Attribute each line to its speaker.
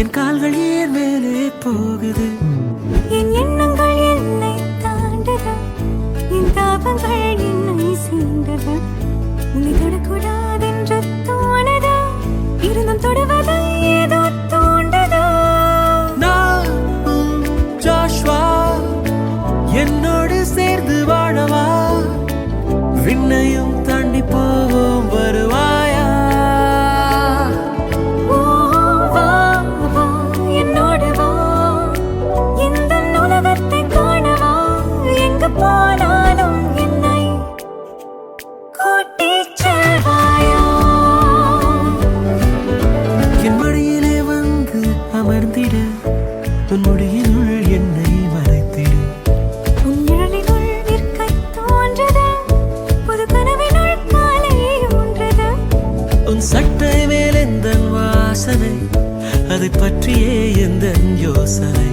Speaker 1: என் கால்கள் ஏன் மேலே போகுது?
Speaker 2: என் எண்ணங்கள் என்னை தாண்டது, என் தாபங்கள் என்னை சீண்டது. உன்னை தொடக்கூடாதென்று தோணுது, இருந்தும் தொடுவதை ஏதோ தூண்டுது.
Speaker 1: நான் ஜாஷ்வா, என்னோடு சேர்ந்து வாழவா? விண்ணையும் தாண்டி போவோம், வருவாயா?
Speaker 2: ஓ வா வா என்னோடு வா, இந்த உலகத்தை காணவா. எங்கு போனாலும் என்னை கூட்டிச் செல்வாயா?
Speaker 1: என் மடியிலே வந்து அமர்ந்திடு, உன் முடியினுள் என்னை மறைத்திடு.
Speaker 2: உன் நிழலினுள் நிற்க தோன்றது, புது கனவினுள் காலை ஊன்றது.
Speaker 1: உன் சட்டை மேல் எந்தன் வாசனை, அதை பற்றியே எந்தன் யோசனை.